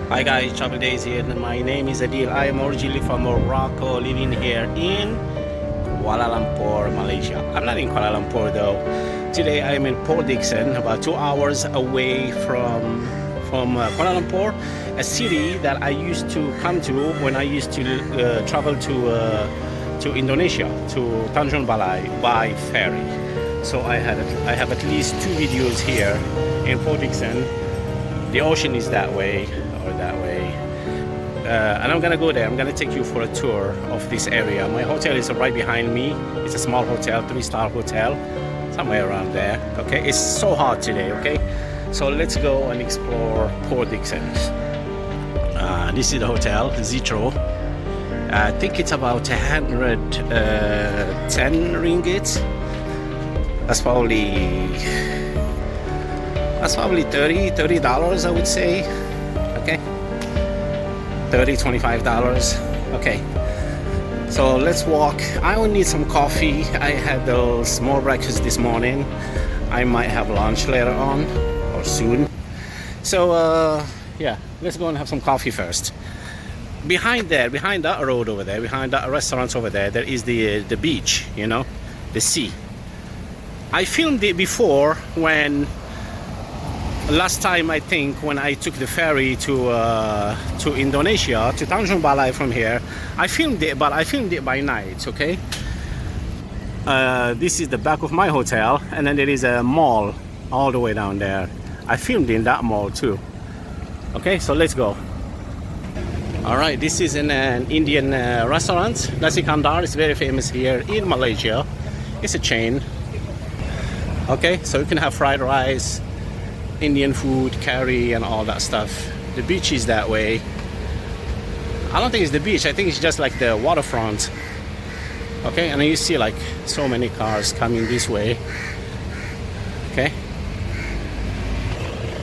Hi guys, Travel Days here. My name is Adil. I am originally from Morocco, living here in Kuala Lumpur, Malaysia. I'm not in Kuala Lumpur though. Today I am in Port Dixon, about 2 hours away from Kuala Lumpur, a city that I used to come to when I used to travel to Indonesia, to Tanjung Balai by ferry. So I have at least 2 videos here in Port Dixon. The ocean is that way. And I'm gonna go there. I'm gonna take you for a tour of this area. My hotel is right behind me. It's a small hotel, 3-star hotel, somewhere around there. Okay, it's so hot today. Okay, so let's go and explore Port Dixon. This is the hotel, Zitro. I think it's about 110 ringgit. That's probably $30, I would say. Okay, $25. Okay, so let's walk. I will need some coffee. I had a small breakfast this morning. I might have lunch later on or soon. So yeah, let's go and have some coffee first. Behind that road over there, behind that restaurant over there, there is the beach, you know, the sea. I filmed it before when last time, I think, when I took the ferry to Indonesia, to Tanjung Balai from here. I filmed it, but I filmed it by night. Okay, this is the back of my hotel, and then there is a mall all the way down there. I filmed in that mall too. Okay, so let's go. All right, this is an Indian restaurant. Nasi Kandar is very famous here in Malaysia. It's a chain. Okay, so you can have fried rice, Indian food, curry, and all that stuff. The beach is that way. I don't think it's the beach. I think it's just like the waterfront. Okay, and you see like so many cars coming this way. Okay,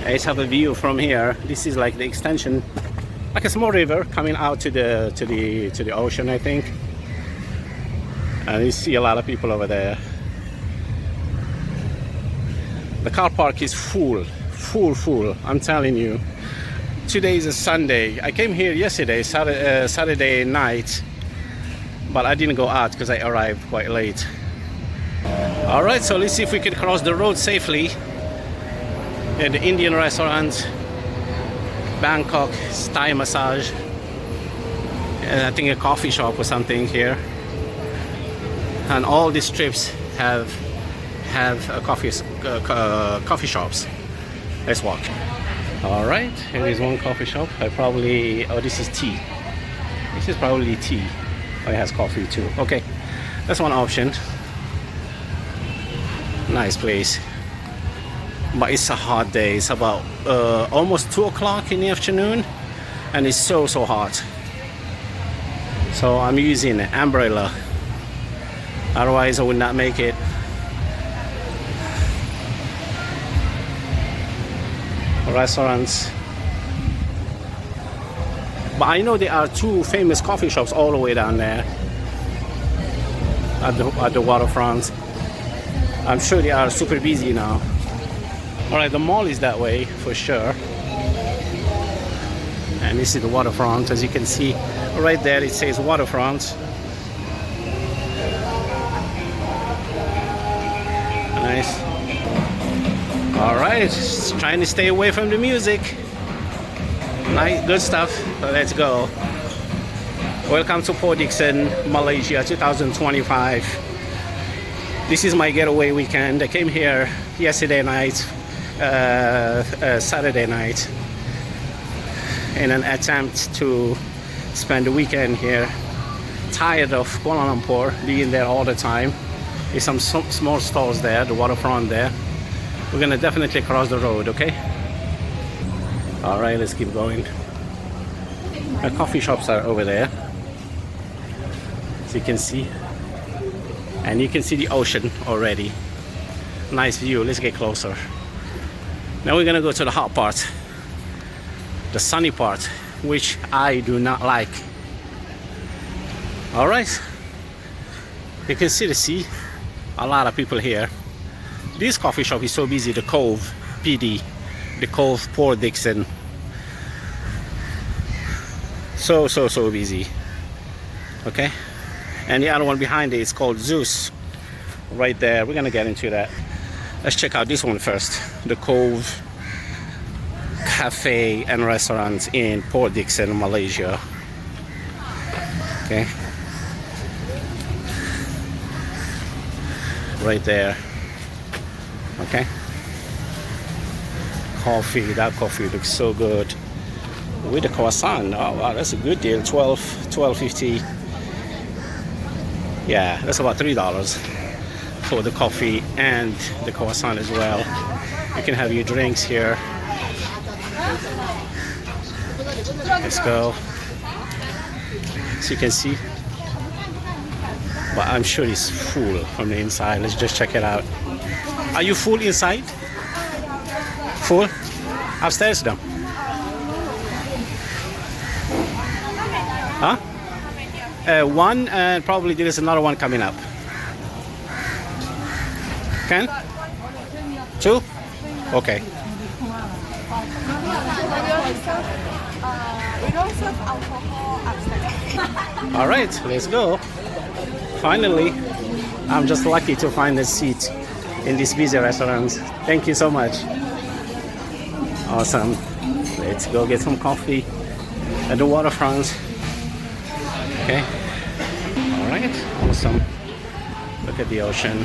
let's have a view from here. This is like the extension, like a small river coming out to the ocean, I think. And you see a lot of people over there. The car park is full. I'm telling you. Today is a Sunday. I came here yesterday, Saturday night, but I didn't go out because I arrived quite late. All right, so let's see if we can cross the road safely. At the Indian restaurant, Bangkok Thai massage, and I think a coffee shop or something here. And all these strips have coffee shops. Let's walk. All right, here is one coffee shop. This is tea. This is probably tea. Oh, it has coffee too. Okay, that's one option. Nice place. But it's a hot day. It's about almost 2 o'clock in the afternoon, and it's so hot. So I'm using an umbrella. Otherwise, I would not make it. Restaurants, but I know there are 2 famous coffee shops all the way down there at the waterfront. I'm sure they are super busy now. All right, the mall is that way for sure, and this is the waterfront. As you can see right there, it says waterfront. Nice. All right, just trying to stay away from the music. Nice, good stuff. So let's go. Welcome to Port Dixon, Malaysia, 2025. This is my getaway weekend. I came here yesterday night, Saturday night, in an attempt to spend the weekend here. Tired of Kuala Lumpur, being there all the time. There's some small stores there, the waterfront there. We're gonna definitely cross the road, okay? All right, let's keep going. The coffee shops are over there, as you can see. And you can see the ocean already. Nice view. Let's get closer. Now we're gonna go to the hot part, the sunny part, which I do not like. All right, you can see the sea. A lot of people here. This coffee shop is so busy, the Cove PD, the Cove Port Dixon. So busy. Okay, and the other one behind it is called Zeus, right there. We're gonna get into that. Let's check out this one first, the Cove Cafe and Restaurant in Port Dickson, Malaysia. Okay, right there. Okay, coffee, that coffee looks so good with the croissant. Oh wow, that's a good deal. 12.50. Yeah, that's about $3 for the coffee and the croissant as well. You can have your drinks here. Let's go. So you can see, but I'm sure it's full from the inside. Let's just check it out. Are you full inside? Full? Upstairs now? Huh? One, and probably there is another one coming up. Can? Two? Okay. We don't serve alcohol upstairs. All right, let's go. Finally, I'm just lucky to find a seat in this busy restaurant. Thank you so much. Awesome. Let's go get some coffee at the waterfront. Okay. All right. Awesome. Look at the ocean.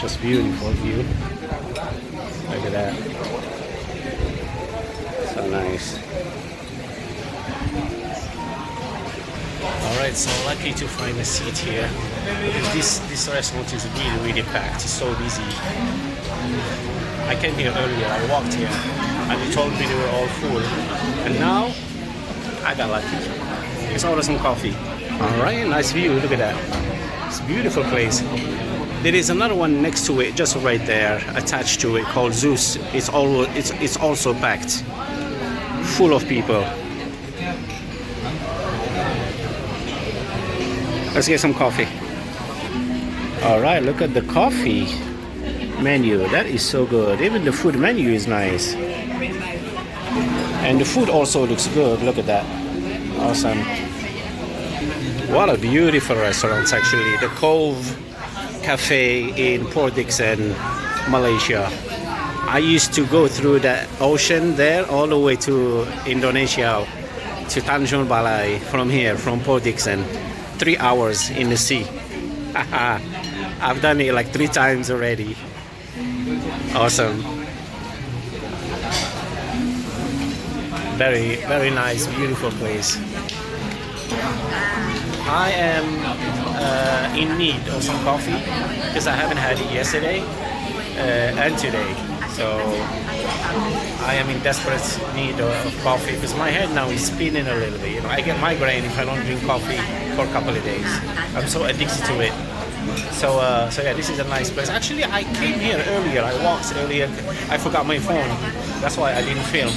Just beautiful view. Look at that. So nice. All right. So lucky to find a seat here. Because this restaurant is really packed. It's so busy. I came here earlier. I walked here, and they told me they were all full. And now I got lucky. Let's order some coffee. All right, nice view. Look at that. It's a beautiful place. There is another one next to it, just right there, attached to it, called Zeus. It's also packed, full of people. Let's get some coffee. All right, look at the coffee menu. That is so good. Even the food menu is nice, and the food also looks good. Look at that. Awesome. What a beautiful restaurant, actually. The Cove Cafe in Port Dickson, Malaysia. I used to go through the ocean there all the way to Indonesia, to Tanjung Balai from here, from Port Dickson. 3 hours in the sea. I've done it like 3 times already. Awesome. Very nice, beautiful place. I am in need of some coffee because I haven't had it yesterday and today. So I am in desperate need of coffee because my head now is spinning a little bit. You know, I get migraine if I don't drink coffee for a couple of days. I'm so addicted to it. So yeah, this is a nice place. Actually, I came here earlier. I walked earlier. I forgot my phone. That's why I didn't film.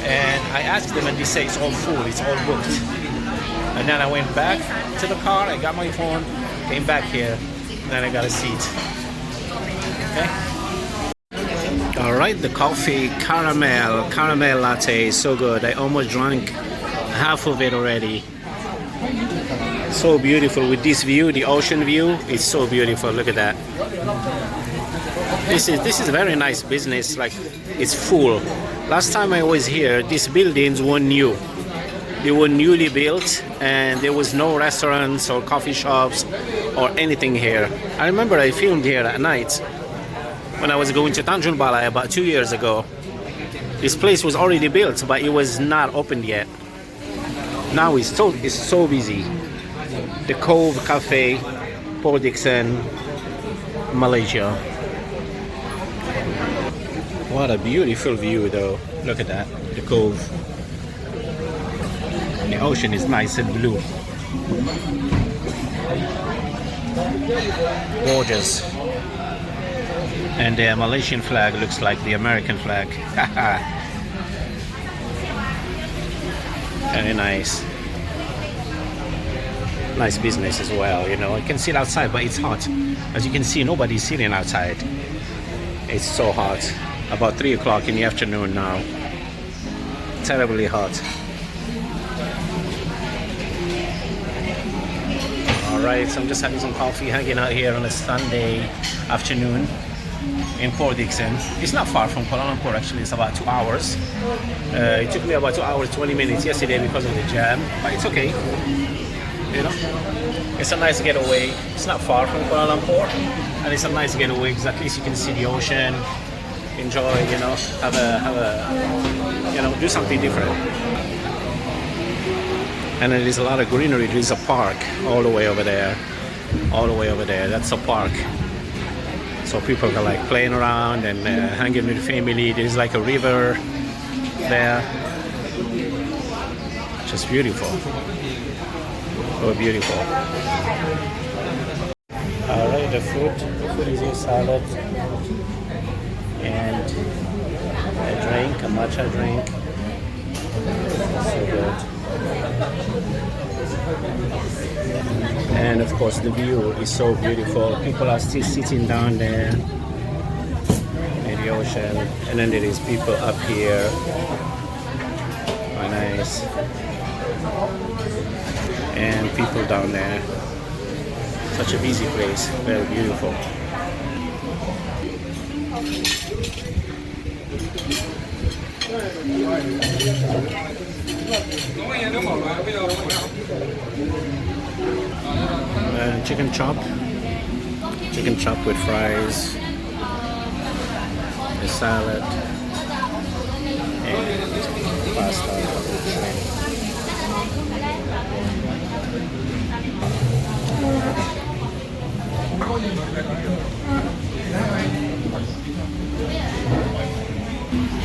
And I asked them, and they say it's all full. It's all booked. And then I went back to the car. I got my phone. Came back here. And then I got a seat. Okay. All right, the coffee, caramel latte is so good. I almost drank half of it already. So beautiful with this view, the ocean view. It's so beautiful. Look at that. This is a very nice business. Like, it's full. Last time I was here, these buildings were new. They were newly built, and there was no restaurants or coffee shops or anything here. I remember I filmed here at night when I was going to Tanjung Balai about 2 years ago. This place was already built, but it was not opened yet. Now it's so busy. The Cove Cafe, Port Dickson, Malaysia. What a beautiful view though. Look at that, the Cove. And the ocean is nice and blue. Gorgeous. And the Malaysian flag looks like the American flag. Very nice. Nice business as well, you know. You can sit outside, but it's hot. As you can see, nobody's sitting outside. It's so hot. About 3 o'clock in the afternoon now. Terribly hot. Alright, so I'm just having some coffee, hanging out here on a Sunday afternoon in Port Dickson. It's not far from Kuala Lumpur actually, it's about 2 hours. It took me about 2 hours, 20 minutes yesterday because of the jam, but it's okay. You know, it's a nice getaway. It's not far from Kuala Lumpur, and it's a nice getaway because at least you can see the ocean, enjoy, you know, have a, you know, do something different. And there is a lot of greenery. There is a park all the way over there, all the way over there. That's a park. So people are like playing around and hanging with the family. There's like a river there. Just beautiful. So beautiful. Alright, the food is a salad and a drink, a matcha drink. So good. And of course the view is so beautiful. People are still sitting down there in the ocean, and then there is people up here. Very nice. And people down there. Such a busy place, very beautiful. Chicken chop with fries, a salad, and pasta with shrimp.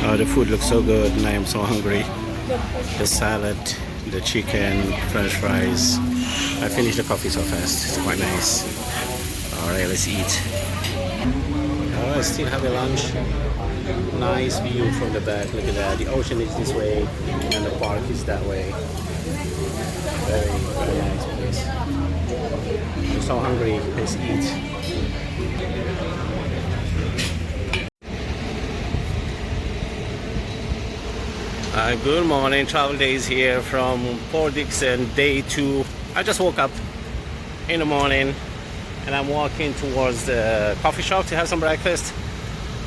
Oh, the food looks so good and I am so hungry. The salad, the chicken, french fries. I finished the coffee so fast, it's quite nice. Alright, let's eat. Alright, still have a lunch. Nice view from the back, look at that. The ocean is this way and the park is that way. Very, very nice place. I'm so hungry, let's eat. Good morning, travel days here from Port Dickson, day 2. I just woke up in the morning and I'm walking towards the coffee shop to have some breakfast.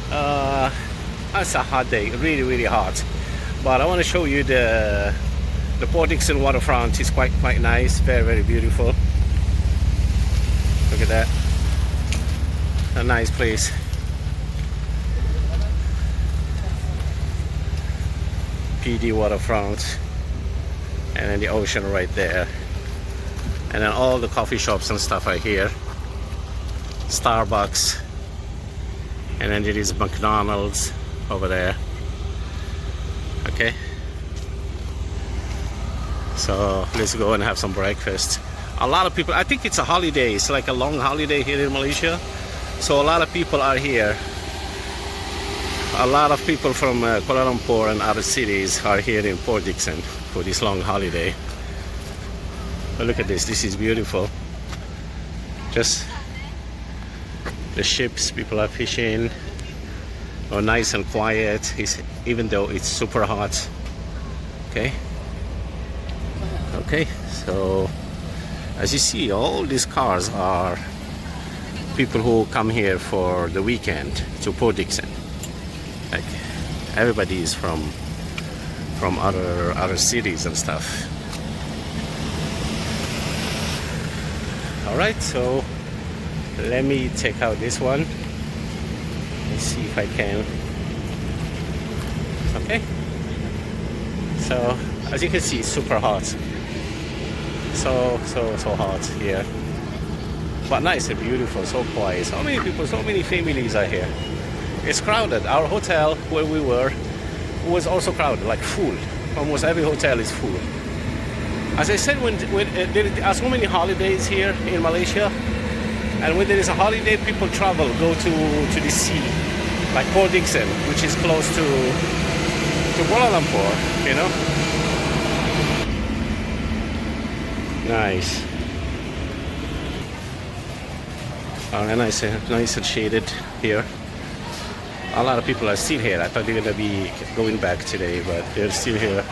It's a hot day, really, really hot. But I want to show you the Port Dickson Waterfront. It's quite nice, very, very beautiful. Look at that, a nice place. PD Waterfront, and then the ocean right there, and then all the coffee shops and stuff are here. Starbucks, and then there is McDonald's over there. Okay, so let's go and have some breakfast. A lot of people, I think it's a holiday, it's like a long holiday here in Malaysia, so a lot of people are here. A lot of people from Kuala Lumpur and other cities are here in Port Dickson for this long holiday. But look at this, this is beautiful. Just the ships, people are fishing. Oh, nice and quiet, even though it's super hot. Okay. Okay, so as you see, all these cars are people who come here for the weekend to Port Dickson. Like everybody is from other cities and stuff. All right, so let me take out this one. Let's see if I can. Okay. So as you can see, it's super hot. So hot here. But nice and beautiful, so quiet. So many people, so many families are here. It's crowded. Our hotel where we were was also crowded, like full. Almost every hotel is full. As I said, when there are so many holidays here in Malaysia, and when there is a holiday, people travel, go to the sea, like Port Dickson, which is close to Kuala Lumpur, you know. Nice. Oh, nice and shaded here. A lot of people are still here. I thought they were going to be going back today, but they're still here.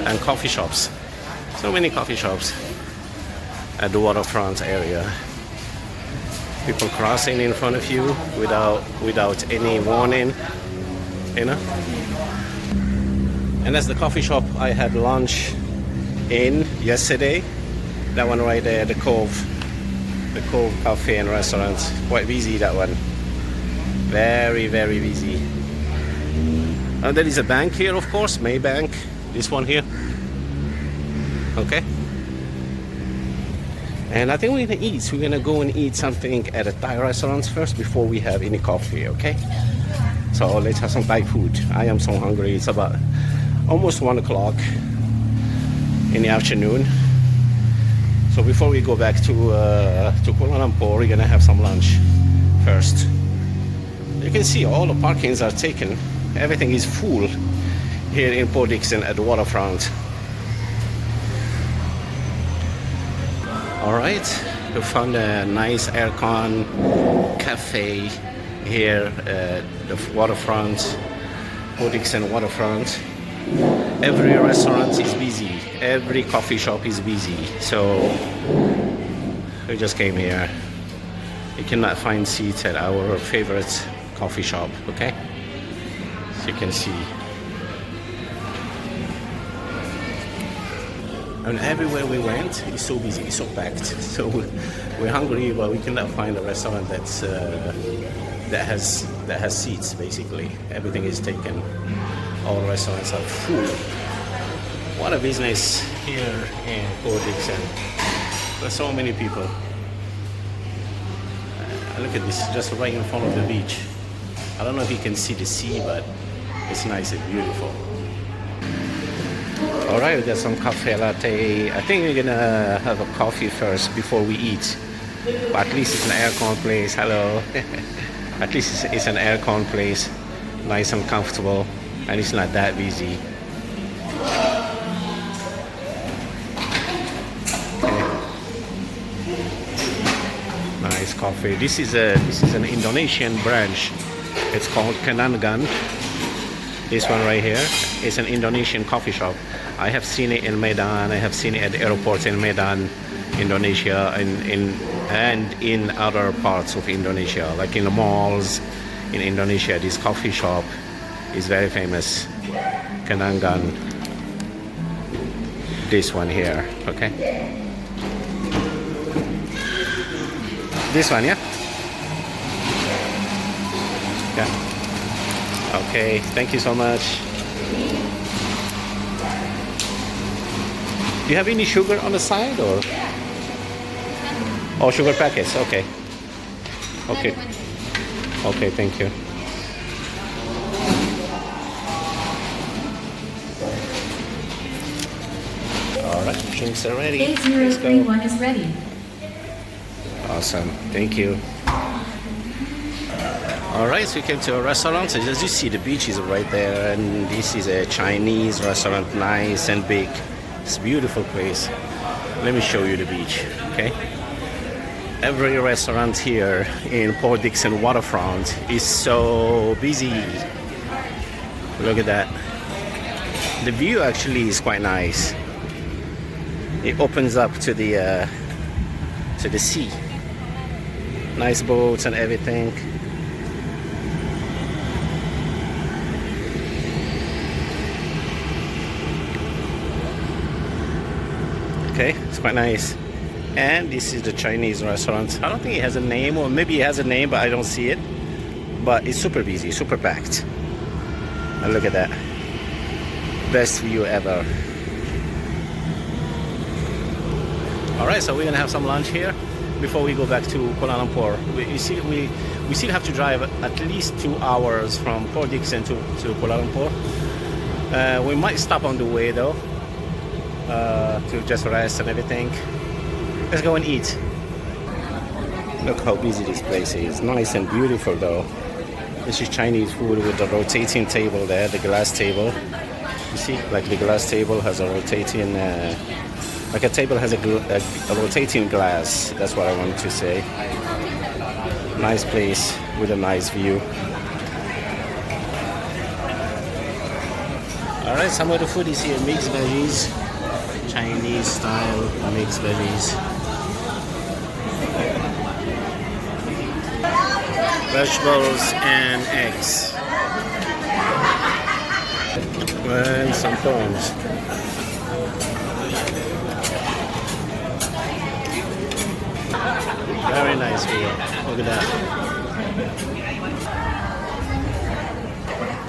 and coffee shops. So many coffee shops at the waterfront area. People crossing in front of you without any warning, you know. And that's the coffee shop I had lunch in yesterday. That one right there, the Cove Cafe and Restaurant. Quite busy, that one. Very, very busy. And there is a bank here, of course, Maybank. This one here. Okay. And I think we're gonna eat. We're gonna go and eat something at a Thai restaurant first before we have any coffee, okay? So let's have some Thai food. I am so hungry. It's about almost 1 o'clock in the afternoon. So before we go back to Kuala Lumpur, we're gonna have some lunch first. You can see all the parkings are taken. Everything is full here in Port Dickson at the waterfront. All right, we found a nice aircon cafe here at the waterfront, Port Dickson waterfront. Every restaurant is busy, every coffee shop is busy. So we just came here. You cannot find seats at our favorite coffee shop, okay? As you can see. And everywhere we went, it's so busy, it's so packed. So we're hungry, but we cannot find a restaurant that has seats. Basically, everything is taken. All restaurants are full. What a business here in Port Dickson. There's so many people. Look at this, just right in front of the beach. I don't know if you can see the sea, but it's nice and beautiful. Alright, we got some cafe latte. I think we're gonna have a coffee first before we eat. But at least it's an aircon place. Hello. At least it's an aircon place. Nice and comfortable. And it's not that busy. Okay. Nice coffee. This is an Indonesian branch. It's called Kenangan. This one right here is an Indonesian coffee shop. I have seen it in Medan. I have seen it at the airport in Medan, Indonesia, and in other parts of Indonesia, like in the malls in Indonesia. This coffee shop is very famous. Kenangan. This one here, okay? This one, yeah? Yeah. Okay, thank you so much. Do you have any sugar on the side or? Oh, sugar packets, okay. Okay. Okay, thank you. Alright, drinks are ready. 8031 is ready. Awesome, thank you. Alright, so we came to a restaurant. As you see, the beach is right there, and this is a Chinese restaurant, nice and big. It's a beautiful place. Let me show you the beach, okay? Every restaurant here in Port Dickson Waterfront is so busy. Look at that. The view actually is quite nice. It opens up to the sea. Nice boats and everything. Okay, it's quite nice. And this is the Chinese restaurant. I don't think it has a name, or maybe it has a name, but I don't see it. But it's super busy, super packed. And look at that. Best view ever. Alright, so we're gonna have some lunch here before we go back to Kuala Lumpur. We still have to drive at least 2 hours from Port Dickson to Kuala Lumpur. We might stop on the way though, to just rest and everything. Let's go and eat. Look how busy this place is. Nice and beautiful though. This is Chinese food with the rotating table there, the glass table. You see, like the glass table has a rotating, like a table has a rotating glass. That's what I wanted to say. Nice place with a nice view. Alright, some of the food is here, mixed veggies, Chinese style mixed veggies. Vegetables and eggs. And some prawns. Very nice meal. Look at that.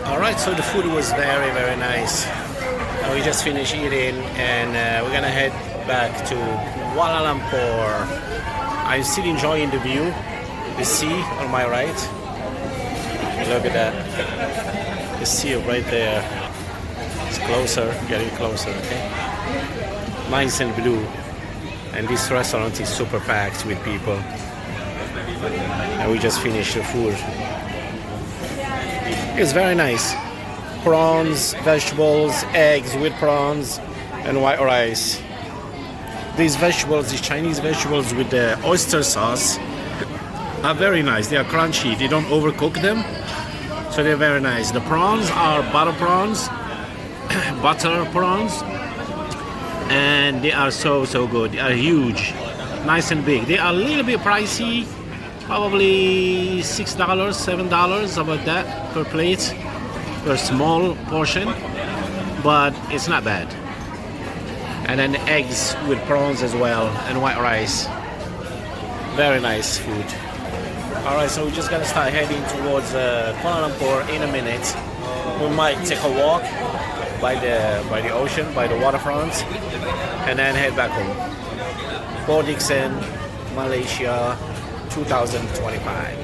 Alright, so the food was very nice. We just finished eating and we're gonna head back to Kuala Lumpur. I'm still enjoying the view, the sea on my right. Look at that. The sea right there. It's closer, getting closer, okay? Nice and blue. And this restaurant is super packed with people. And we just finished the food. It's very nice. Prawns, vegetables, eggs with prawns, and white rice. These vegetables, these Chinese vegetables with the oyster sauce, are very nice. They are crunchy. They don't overcook them, so they're very nice. The prawns are butter prawns, and they are so good. They are huge, nice and big. They are a little bit pricey, probably $6, $7, about that per plate, per small portion, but it's not bad. And then eggs with prawns as well, and white rice. Very nice food. Alright, so we're just gonna start heading towards Kuala Lumpur in a minute. We might take a walk by the ocean, by the waterfront, and then head back home. For Dixon, Malaysia, 2025.